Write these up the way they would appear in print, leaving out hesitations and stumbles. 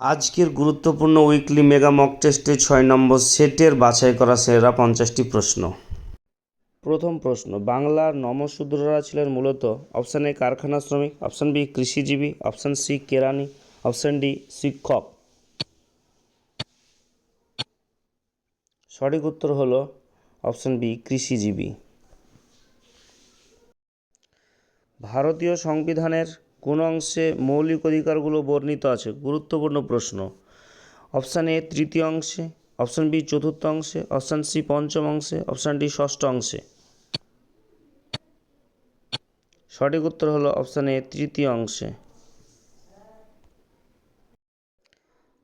আজকের গুরুত্বপূর্ণ weekly mega mock টেস্টে ৬ নম্বর সেটের বাছাই করা সেরা ৫০টি প্রশ্ন। প্রথম প্রশ্ন, বাংলার নমশূদ্ররা ছিলেন মূলত অপশান এ কারখানা শ্রমিক, অপশান বি কৃষিজীবী, অপশান সি কেরানি, অপশান ডি শিক্ষক। সঠিক উত্তর হলো অপশান বি কৃষিজীবী। ভারতীয় সংবিধানের কোন অংশে মৌলিক অধিকারগুলো বর্ণিত আছে? গুরুত্বপূর্ণ প্রশ্ন। অপশান এ তৃতীয় অংশে, অপশান বি চতুর্থ অংশে, অপশান সি পঞ্চম অংশে, অপশান ডি ষষ্ঠ অংশে। সঠিক উত্তর হলো অপশান এ তৃতীয় অংশে।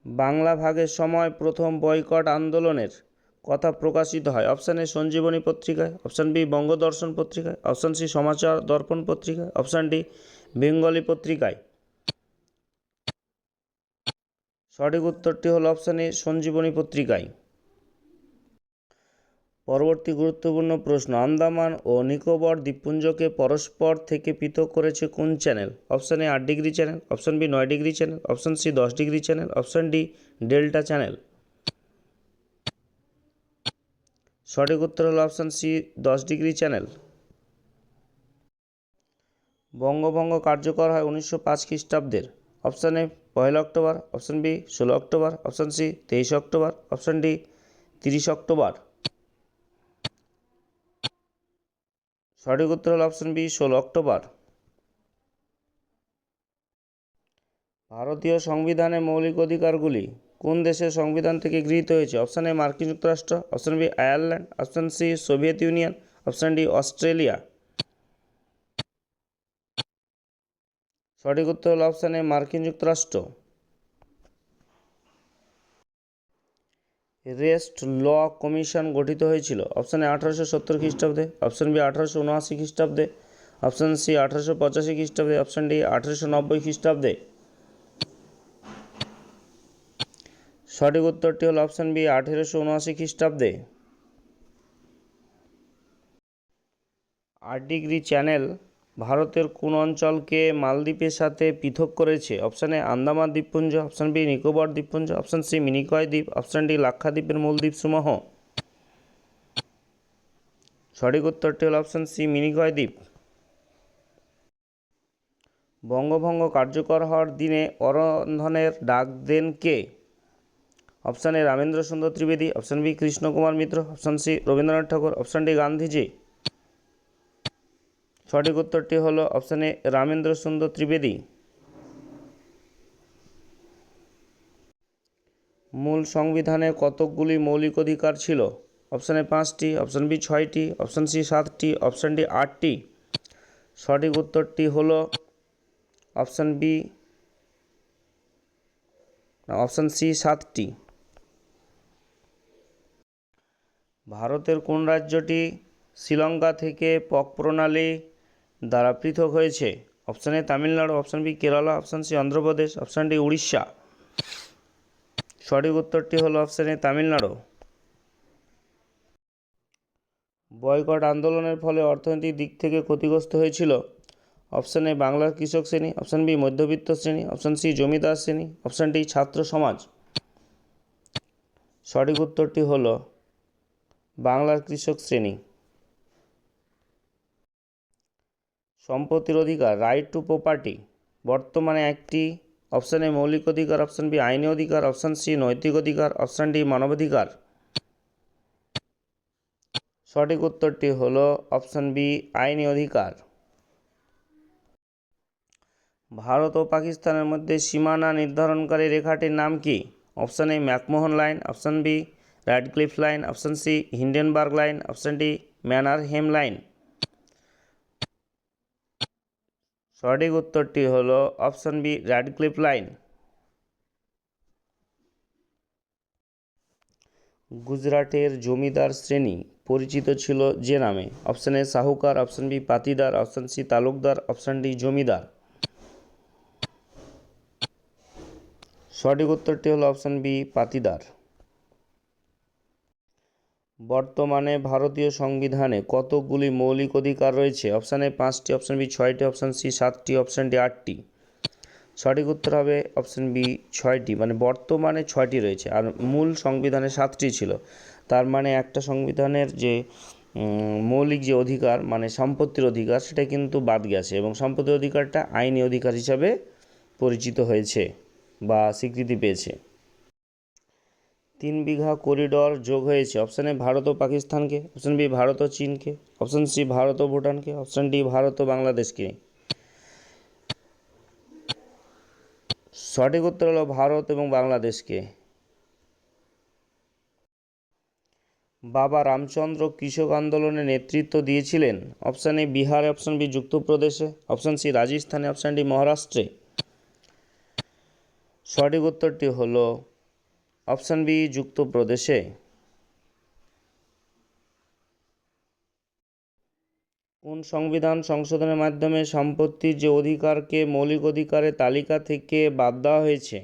বাংলা ভাগের সময় প্রথম বয়কট আন্দোলনের কথা প্রকাশিত হয়? অপশান এ সঞ্জীবনী পত্রিকায়, অপশান বি বঙ্গদর্শন পত্রিকায়, অপশান সি সমাচার দর্পণ পত্রিকায়, অপশান ডি বেঙ্গলি পত্রিকায়। সঠিক উত্তরটি হলো অপশান এ সঞ্জীবনী পত্রিকায়। পরবর্তী গুরুত্বপূর্ণ প্রশ্ন, আন্দামান ও নিকোবর দ্বীপপুঞ্জকে পরস্পর থেকে পৃথক করেছে কোন channel? Option A ৮ degree channel, option B ৯ degree channel, option C ১০ degree channel, option D delta channel. সঠিক উত্তর হলো অপশান সি ১০ ডিগ্রি চ্যানেল। বঙ্গভঙ্গ কার্যকর হয় ১৯০৫ খ্রিস্টাব্দের? Option A ১ October, option B ১৬ October, option C ২৩ October, option D ৩০ October. সঠিক উত্তর হল অপশান বি ১৬ অক্টোবর। ভারতীয় সংবিধানে মৌলিক অধিকারগুলি কোন দেশের সংবিধান থেকে গৃহীত হয়েছে? অপশান এ মার্কিন যুক্তরাষ্ট্র, option B Ireland, option C Soviet Union, option D Australia. সঠিক উত্তর হল অপশান এ মার্কিন যুক্তরাষ্ট্র। রেস্ট ল কমিশন গঠিত হয়েছিল? অপশান এ ১৮৭০ খ্রিস্টাব্দে, অপশান বি ১৮৭৯ খ্রিস্টাব্দে, অপশান সি ১৮৮৫ খ্রিস্টাব্দে, অপশান ডি ১৮৯০ খ্রিস্টাব্দে। সঠিক উত্তরটি হল অপশান বি ১৮৭৯ খ্রিস্টাব্দে। ৮ ডিগ্রি চ্যানেল ভারতের কোন অঞ্চলকে মালদ্বীপের সাথে পৃথক করেছে? অপশান এ আন্দামান দ্বীপপুঞ্জ, অপশান বি নিকোবর দ্বীপপুঞ্জ, অপশান সি মিনিকয় দ্বীপ, অপশান ডি লাক্ষাদ্বীপের মূল দ্বীপসমূহ। সঠিক উত্তরটি হল অপশান সি মিনিকয় দ্বীপ। বঙ্গভঙ্গ কার্যকর হওয়ার দিনে অরন্ধনের ডাক দেন কে? Option A Ramendra Sundar Trivedi, option B Krishnakumar Mitra, option C Rabindranath Thakur, option D Gandhiji. সঠিক উত্তরটি হল অপশান এ রামেন্দ্র সুন্দর ত্রিবেদী। মূল সংবিধানে কতকগুলি মৌলিক অধিকার ছিল? অপশান এ ৫টি, অপশান বি ৬টি, অপশান সি ৭টি, অপশান ডি ৮টি। সঠিক উত্তরটি হল অপশান বি অপশান সি ৭টি। ভারতের কোন রাজ্যটি শ্রীলঙ্কা থেকে পক প্রণালী দ্বারা পৃথক হয়েছে? Option A Tamil Nadu, option B Kerala, option C Andhra Pradesh, option D Orissa. সঠিক উত্তরটি হলো অপশান এ তামিলনাড়ু। বয়কট আন্দোলনের ফলে অর্থনৈতিক দিক থেকে ক্ষতিগ্রস্ত হয়েছিল? অপশান এ বাংলার কৃষক শ্রেণী, অপশান বি মধ্যবিত্ত শ্রেণী, অপশান সি জমিদার শ্রেণী, অপশান ডি ছাত্র সমাজ। সঠিক উত্তরটি হলো বাংলার কৃষক শ্রেণী। সম্পত্তির অধিকার, রাইট টু প্রপার্টি, বর্তমানে একটি অপশান এ মৌলিক অধিকার, অপশান বি আইনি অধিকার, অপশান সি নৈতিক অধিকার, অপশান ডি মানবাধিকার। সঠিক উত্তরটি হলো অপশান বি আইনি অধিকার। ভারত ও পাকিস্তানের মধ্যে সীমানা নির্ধারণকারী রেখাটির নাম কি? Option A McMahon line, option B Radcliffe line, option C Hindenburg line, option D Mannerheim line. সঠিক উত্তরটি হলো অপশান বি র্যাডক্লিফ লাইন। গুজরাটের জমিদার শ্রেণী পরিচিত ছিল যে নামে? অপশান এ সাহুকার, অপশান বি পাতিদার, অপশান সি তালুকদার, অপশান ডি জমিদার। সঠিক উত্তরটি হলো অপশান বি পাতিদার। বর্তমানে ভারতীয় সংবিধানে কতকগুলি মৌলিক অধিকার রয়েছে? অপশান এ ৫টি, অপশান বি ৬টি, অপশান সি ৭টি, অপশান ডি ৮টি। সঠিক উত্তর হবে অপশন বি 6টি, মানে বর্তমানে 6টি রয়েছে, আর মূল সংবিধানে 7টি ছিল। তার মানে একটা সংবিধানের যে মৌলিক যে অধিকার মানে সম্পত্তির অধিকার সেটা কিন্তু বাদ গেছে, এবং সম্পত্তির অধিকারটা আইনি অধিকার হিসাবে পরিচিত হয়েছে বা স্বীকৃতি পেয়েছে। 3 বিঘা করিডর যোগ হয়েছে। অপশান এ ভারত ও পাকিস্তানকে, অপশান বি ভারত ও চীনকে, অপশান সি ভারত ও ভুটানকে, অপশান ডি ভারত ও বাংলাদেশকে। সঠিক উত্তর হলো ভারত এবং বাংলাদেশকে। বাবা রামচন্দ্র কৃষক আন্দোলনে নেতৃত্ব দিয়েছিলেন। অপশান এ বিহারে, অপশান বি যুক্তপ্রদেশে, অপশান সি রাজস্থানে, অপশান ডি মহারাষ্ট্রে। সঠিক উত্তরটি হলো অপশান বি যুক্তপ্রদেশে। কোন সংবিধান সংশোধনের মাধ্যমে সম্পত্তির যে অধিকারকে মৌলিক অধিকারের তালিকা থেকে বাদ দেওয়া হয়েছে?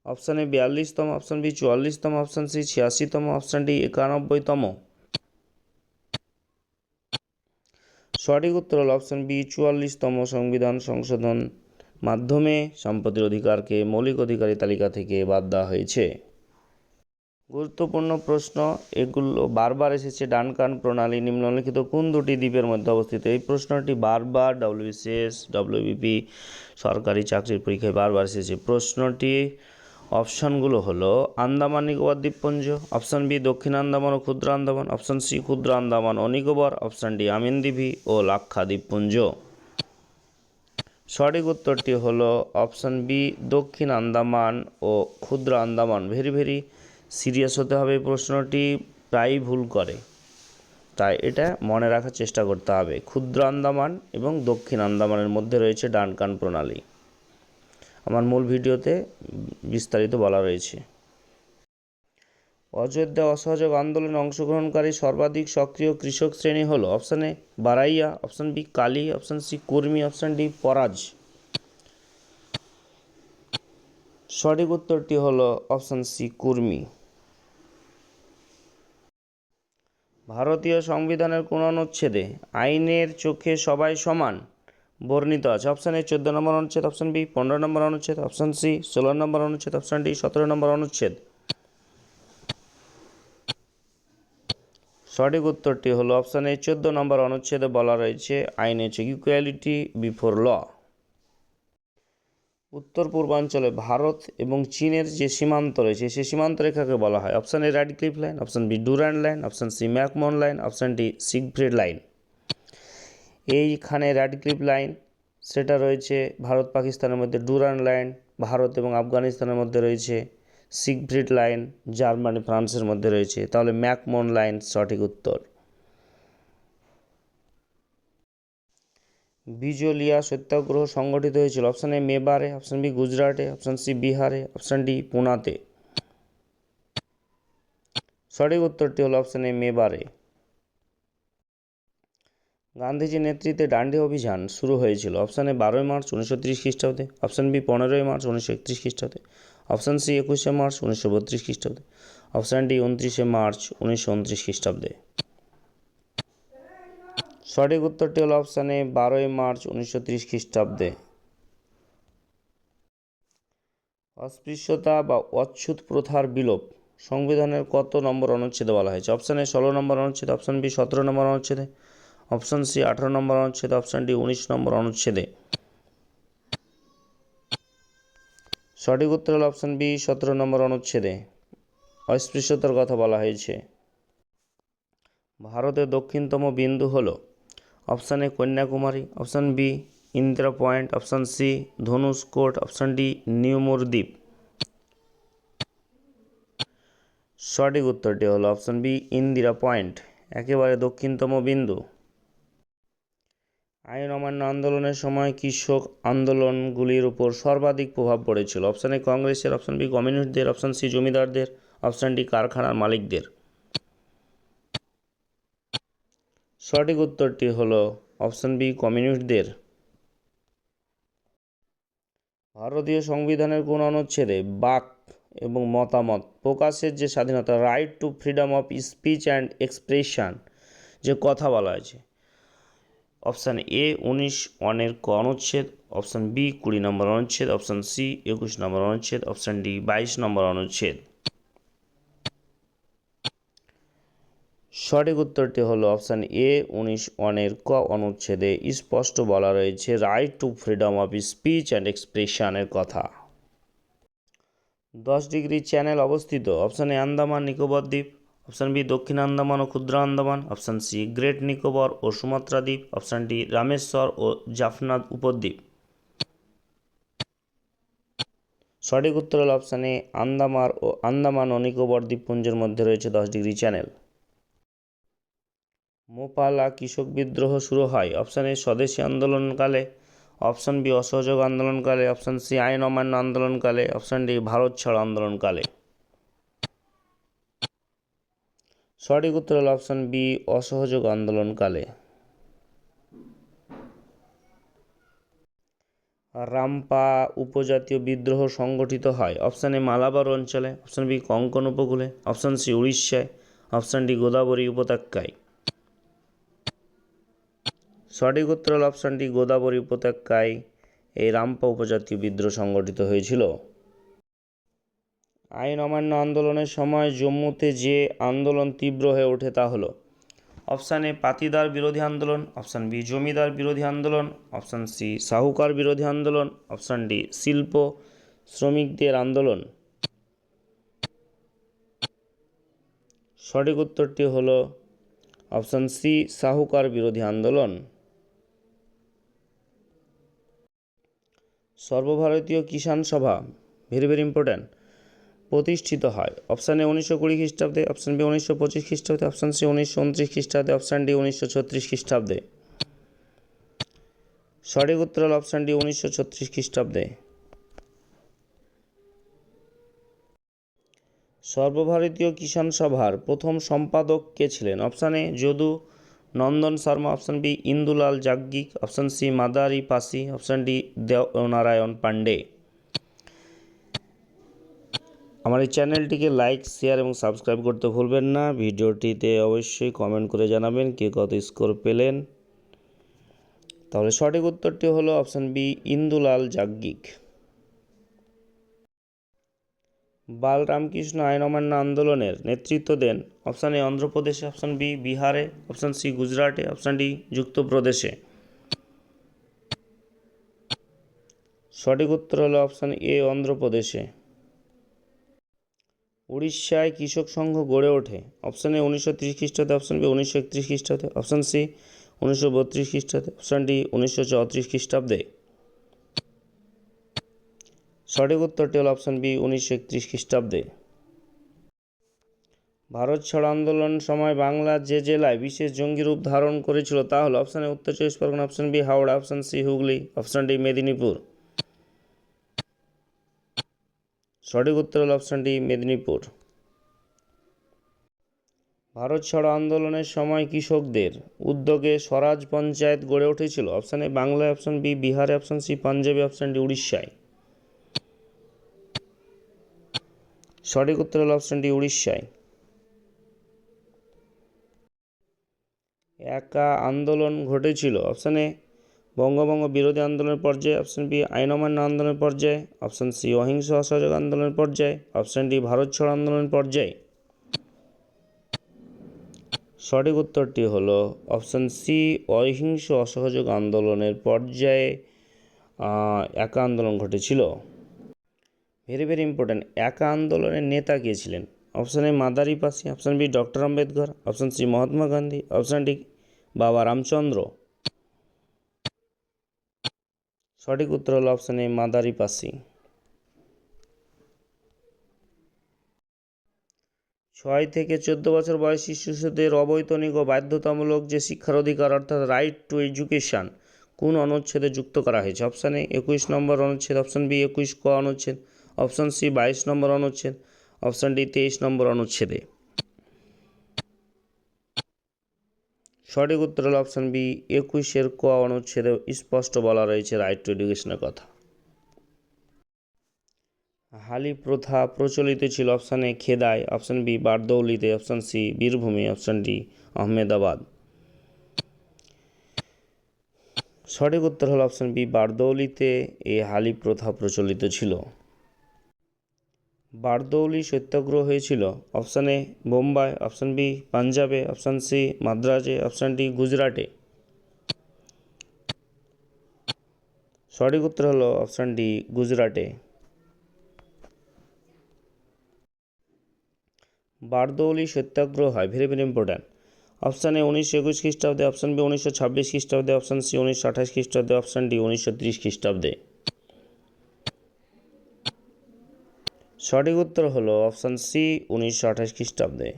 অপশান এ 42তম, অপশান বি 44তম, অপশান সি 86তম, অপশান ডি 91তম। সঠিক উত্তর হল অপশান বি 44তম সংবিধান সংশোধন মাধ্যমে সম্পত্তির অধিকারকে মৌলিক অধিকারের তালিকা থেকে বাদ দেওয়া হয়েছে। গুরুত্বপূর্ণ প্রশ্ন, এগুলো বারবার এসেছে। ডানকান প্রণালী নিম্নলিখিত কোন দুটি দ্বীপের মধ্যে অবস্থিত? এই প্রশ্নটি বারবার ডব্লিউবিসিএস, ডব্লিউবিপি সরকারি চাকরির পরীক্ষায় বারবার এসেছে। প্রশ্নটি অপশানগুলো হলো আন্দামান নিকোবর দ্বীপপুঞ্জ, অপশান বি দক্ষিণ আন্দামান ও ক্ষুদ্র আন্দামান, অপশান সি ক্ষুদ্র আন্দামান ও নিকোবর, অপশান ডি আমিনদ্বীপী ও লাক্ষা দ্বীপপুঞ্জ। সঠিক উত্তরটি হলো অপশান বি দক্ষিণ আন্দামান ও ক্ষুদ্র আন্দামান। ভেরি সিরিয়াস হতে হবে, প্রশ্নটি প্রায়ই ভুল করে, তাই এটা মনে রাখার চেষ্টা করতে হবে। ক্ষুদ্র আন্দামান এবং দক্ষিণ আন্দামানের মধ্যে রয়েছে ডানকান প্রণালী। আমার মূল ভিডিওতে বিস্তারিত বলা রয়েছে। অযোধ্যা অসহযোগ আন্দোলনে অংশগ্রহণকারী সর্বাধিক সক্রিয় কৃষক শ্রেণী হল? অপশান এ বারাইয়া, অপশান বি কালী, অপশান সি কুর্মি, অপশান ডি পরাজ। সঠিক উত্তরটি হলো অপশান সি কুর্মি। ভারতীয় সংবিধানের কোন অনুচ্ছেদে আইনের চোখে সবাই সমান বর্ণিত আছে? অপশান এ 14 নম্বর অনুচ্ছেদ, অপশান বি 15 নম্বর অনুচ্ছেদ, অপশান সি 16 নম্বর অনুচ্ছেদ, অপশান ডি 17 নম্বর অনুচ্ছেদ। সঠিক উত্তরটি হলো অপশান এ 14 নম্বর অনুচ্ছেদে বলা রয়েছে আইন হচ্ছে ইকুয়ালিটি বিফোর ল। উত্তর পূর্বাঞ্চলে ভারত এবং চীনের যে সীমান্ত রয়েছে সে সীমান্ত রেখাকে বলা হয়? Option A Radcliffe line, option B Durand line, option C McMahon line, option D Siegfried line. এইখানে র্যাডক্লিফ লাইন সেটা রয়েছে ভারত পাকিস্তানের মধ্যে, ডুরান্ড লাইন ভারত এবং আফগানিস্তানের মধ্যে রয়েছে, সিগফ্রিড লাইন জার্মানি ফ্রান্সের মধ্যে রয়েছে। তাহলে ম্যাকমোহন লাইন সঠিক উত্তর। বিজলিয়া সত্যাগ্রহ সংগঠিত হয়েছিল? অপশান এ মেবারে, অপশান বি গুজরাটে, অপশান সি বিহারে, অপশান ডি পুনাতে। সঠিক উত্তরটি হলো অপশান এ মেবারে। গান্ধীজির নেতৃত্বে ডান্ডি অভিযান শুরু হয়েছিল? অপশান এ 12ই মার্চ 1930 খ্রিস্টাব্দে, অপশান বি 15ই মার্চ 1931 খ্রিস্টাব্দে, অপশান সি 21শে মার্চ 1932 খ্রিস্টাব্দে, অপশান ডি 29শে মার্চ 1929 খ্রিস্টাব্দে। সঠিক উত্তরটি হলো অপশান এ 12ই মার্চ 1930 খ্রিস্টাব্দে। অস্পৃশ্যতা বা অচ্ছুত প্রথার বিলোপ সংবিধানের কত নম্বর অনুচ্ছেদে বলা হয়েছে? অপশান এ 16 নম্বর অনুচ্ছেদে, অপশান বি 17 নম্বর অনুচ্ছেদে, অপশান সি 18 নম্বর অনুচ্ছেদে, অপশান ডি 19 নম্বর অনুচ্ছেদে। সঠিক উত্তর হল অপশান বি 17 নম্বর অনুচ্ছেদে অস্পৃশ্যতার কথা বলা হয়েছে। ভারতের দক্ষিণতম বিন্দু হল? Option A Kanyakumari, option B Indira point, option C Dhanushkodi, option D New Moore দ্বীপ। সঠিক উত্তরটি হলো অপশান বি ইন্দিরা পয়েন্ট, একেবারে দক্ষিণতম বিন্দু। আইন অমান্য আন্দোলনের সময় কৃষক আন্দোলনগুলির উপর সর্বাধিক প্রভাব পড়েছিল? অপশান এ কংগ্রেসের, অপশান বি কমিউনিস্টদের, অপশান সি জমিদারদের, অপশান ডি কারখানার মালিকদের। সঠিক উত্তরটি হলো অপশান বি কমিউনিস্টদের। ভারতীয় সংবিধানের কোন অনুচ্ছেদে বাক এবং মতামত প্রকাশের যে স্বাধীনতা, right two freedom of speech and expression যে কথা বলা হয়েছে, অপশান এ 19(1) ক অনুচ্ছেদ, অপশান বি 20 নম্বর অনুচ্ছেদ, অপশান সি 21 নম্বর অনুচ্ছেদ, অপশান ডি 22 নম্বর অনুচ্ছেদ। সঠিক উত্তরটি হলো অপশান এ 19(1) ক অনুচ্ছেদে স্পষ্ট বলা রয়েছে right two freedom of speech and এক্সপ্রেশনের কথা। 10° চ্যানেল অবস্থিত, অপশান এ আন্দামান নিকোবর দ্বীপ, অপশান বি দক্ষিণ আন্দামান ও ক্ষুদ্র Andaman, option C great Nicobar ও সুমাত্রা দ্বীপ, অপশান ডি রামেশ্বর ও জাফনা উপদ্বীপ। সঠিক উত্তর হল অপশান এ আন্দামান ও নিকোবর দ্বীপপুঞ্জের মধ্যে রয়েছে 10° চ্যানেল। মোপালা কৃষক বিদ্রোহ শুরু হয় অপশান এ স্বদেশী আন্দোলনকালে, অপশান বি অসহযোগ আন্দোলনকালে, অপশান সি আইন অমান্য আন্দোলনকালে, অপশান ডি ভারত ছাড়ো আন্দোলনকালে। সঠিক উত্তর হল অপশান বি অসহযোগ আন্দোলনকালে। রামপা উপজাতীয় বিদ্রোহ সংগঠিত হয় অপশান এ মালাবার অঞ্চলে, অপশান বি কোঙ্কণ উপকূলে, অপশান সি উড়িষ্যায়, অপশান ডি গোদাবরী উপত্যকায়। সঠিক উত্তর হল অপশান ডি গোদাবরী উপত্যকায় এই রামপা উপজাতীয় বিদ্রোহ সংগঠিত হয়েছিল। আইন অমান্য আন্দোলনের সময় জম্মুতে যে আন্দোলন তীব্র হয়ে ওঠে তা হলো অপশান এ পাতিদার বিরোধী আন্দোলন, অপশান বি জমিদার বিরোধী আন্দোলন, অপশান সি সাহুকার বিরোধী আন্দোলন, অপশান ডি শিল্প শ্রমিকদের আন্দোলন। সঠিক উত্তরটি হলো অপশান সি সাহুকার বিরোধী আন্দোলন। সর্বভারতীয় কিষাণ সভা ভেরি ইম্পর্ট্যান্ট প্রতিষ্ঠিত হয় অপশান এ 1920 খ্রিস্টাব্দে, অপশান বি 1925 খ্রিস্টাব্দে, অপশান সি 1929 খ্রিস্টাব্দে, অপশান ডি 1936 খ্রিস্টাব্দে। সঠিক উত্তর হল অপশান ডি 1936 খ্রিস্টাব্দে। সর্বভারতীয় কিষাণ সভার প্রথম সম্পাদক কে ছিলেন option A Jadu Nandan Sharma, option B Indulal Yajnik, option C Madari Pasi, option D Debnarayan Pandey. আমার এই চ্যানেলটিকে লাইক শেয়ার এবং সাবস্ক্রাইব করতে ভুলবেন না। ভিডিওটিতে অবশ্যই কমেন্ট করে জানাবেন কে কত স্কোর পেলেন। তাহলে সঠিক উত্তরটি হলো অপশান বি ইন্দুলাল যাজ্ঞিক। বালরামকৃষ্ণ আইন অমান্য আন্দোলনের নেতৃত্ব দেন অপশান এ অন্ধ্রপ্রদেশে, অপশান বি বিহারে, অপশান সি গুজরাটে, অপশান ডি যুক্তপ্রদেশে। সঠিক উত্তর হলো অপশান এ অন্ধ্রপ্রদেশে। উড়িষ্যায় কৃষক সংঘ গড়ে ওঠে অপশান এ 1930 খ্রিস্টাব্দে, অপশান বি 1931 খ্রিস্টাব্দে, অপশান সি 1932 খ্রিস্টাব্দে, অপশান ডি 1934 খ্রিস্টাব্দে। সঠিক উত্তরটি হল অপশান বি 1931 খ্রিস্টাব্দে। ভারত ছাড়ো আন্দোলন সময় বাংলার যে জেলায় বিশেষ জঙ্গি রূপ ধারণ করেছিল তা হল option A Uttar 24 Parganas, option B Howrah, option C Hooghly, option D Medinipur. সঠিক উত্তর হল অপশান ডি মেদিনীপুর। ভারত ছাড়ো আন্দোলনের সময় কৃষকদের উদ্যোগে স্বরাজ পঞ্চায়েত গড়ে উঠেছিল অপশান এ বাংলায়, অপশান বি বিহারে, অপশান সি পাঞ্জাবে, অপশান ডি উড়িষ্যায়। সঠিক উত্তর হল অপশান ডি উড়িষ্যায়। একা আন্দোলন ঘটেছিল অপশান এ বঙ্গভঙ্গ বিরোধী আন্দোলনের পর্যায়ে, অপশান বি আইন অমান্য আন্দোলনের পর্যায়ে, অপশান সি অহিংস অসহযোগ আন্দোলনের পর্যায়ে, অপশান ডি ভারত ছাড়ো আন্দোলনের পর্যায়ে। সঠিক উত্তরটি হলো অপশান সি অহিংস অসহযোগ আন্দোলনের পর্যায়ে একা আন্দোলন ঘটেছিল। ভেরি ইম্পর্ট্যান্ট একা আন্দোলনের নেতা কে ছিলেন option A Madari Pasi, option B doctor Ambedkar, option C Mahatma Gandhi, option D Baba Ramchandra. সঠিক উত্তর হলো অপশান এ মাদারি পাসি। 6 থেকে 14 বছর বয়সী শিশুদের অবৈতনিক ও বাধ্যতামূলক যে শিক্ষার অধিকার অর্থাৎ রাইট টু এডুকেশন কোন অনুচ্ছেদে যুক্ত করা হয়েছে অপশান এ 21 নম্বর অনুচ্ছেদ, অপশান বি 21 ক অনুচ্ছেদ, অপশান সি 22 নম্বর অনুচ্ছেদ, অপশান ডি 23 নম্বর অনুচ্ছেদে। সঠিক উত্তর হল অপশান বি 21 ক অনুচ্ছেদে স্পষ্ট বলা রয়েছে রাইট টু এডুকেশনের কথা। হালি প্রথা প্রচলিত ছিল অপশান এ খেদায়, অপশান বি বারদৌলিতে, অপশান সি বীরভূমে, অপশান ডি আহমেদাবাদ। সঠিক উত্তর হলো অপশান বি, বারদৌলিতে এই হালি প্রথা প্রচলিত ছিল। বারদৌলি সত্যাগ্রহ হয়েছিল option A Bombay, option B পাঞ্জাবে, অপশান সি মাদ্রাজে, অপশান ডি গুজরাটে। সঠিক উত্তর হলো অপশান ডি গুজরাটে। বারদৌলি সত্যাগ্রহ হয়, very very important, option A 1921 খ্রিস্টাব্দে, অপশান বি 1926 খ্রিস্টাব্দে, অপশান সি 1928 খ্রিস্টাব্দে, অপশান ডি 1930 খ্রিস্টাব্দে। সঠিক উত্তর হলো অপশান সি 1928 খ্রিস্টাব্দে।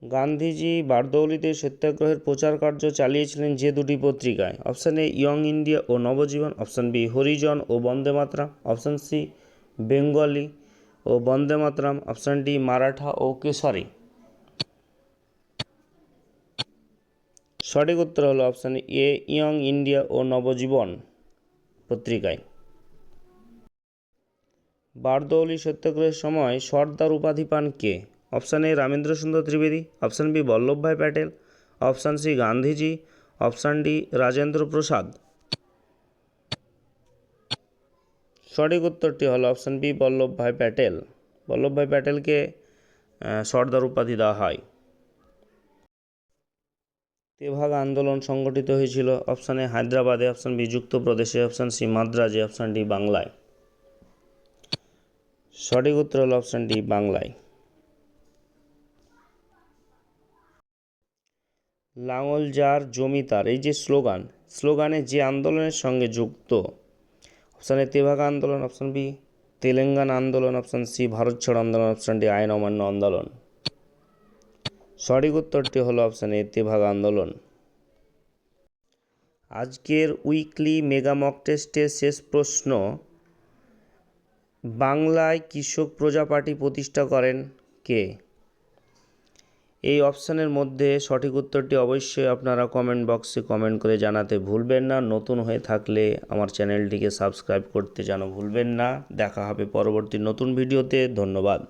গান্ধীজি বারদৌলিতে সত্যাগ্রহের প্রচার কার্য চালিয়েছিলেন যে দুটি পত্রিকায়? অপশান এ ইয়ং ইন্ডিয়া ও নবজীবন, অপশান বি হরিজন ও Bande Mataram, option C Bengali ও বন্দে মাতরম, অপশান ডি মারাঠা ও কেশরী। সঠিক উত্তর হলো অপশান এ ইয়ং ইন্ডিয়া ও নবজীবন পত্রিকায়। বারদৌলি সত্যাগ্রহের সময় সর্দার উপাধি পান কে? Option A Ramendra Sundar Trivedi, option B Vallabhbhai Patel, option C Gandhiji, option D Rajendra Prasad. সঠিক উত্তরটি হলো অপশান বি বল্লভভাই প্যাটেল। বল্লভভাই প্যাটেলকে সর্দার উপাধি দেওয়া হয়। তেভাগ আন্দোলন সংগঠিত হয়েছিল অপশান এ হায়দ্রাবাদে, অপশান বি যুক্তপ্রদেশে, অপশান সি মাদ্রাজে, অপশান ডি বাংলায়। সঠিক উত্তর হলো অপশান ডি বাংলায়। লাঙল যার জমি তার, এই যে স্লোগানে যে আন্দোলনের সঙ্গে যুক্ত? অপশান এ তেভাগা আন্দোলন, অপশান বি তেলেঙ্গানা আন্দোলন, অপশান সি ভারত ছাড়ো আন্দোলন, অপশান ডি আইন অমান্য আন্দোলন। সঠিক উত্তরটি হলো অপশান এ তেভাগা আন্দোলন। আজকের উইকলি মেগা মক টেস্টের শেষ প্রশ্ন, বাংলায় কৃষক প্রজা পার্টি প্রতিষ্ঠা করেন কে? এই অপশানের মধ্যে সঠিক উত্তরটি অবশ্যই আপনারা কমেন্ট বক্সে কমেন্ট করে জানাতে ভুলবেন না। নতুন হয়ে থাকলে আমার চ্যানেলটিকে সাবস্ক্রাইব করতে যেন ভুলবেন না। দেখা হবে পরবর্তী নতুন ভিডিওতে। ধন্যবাদ।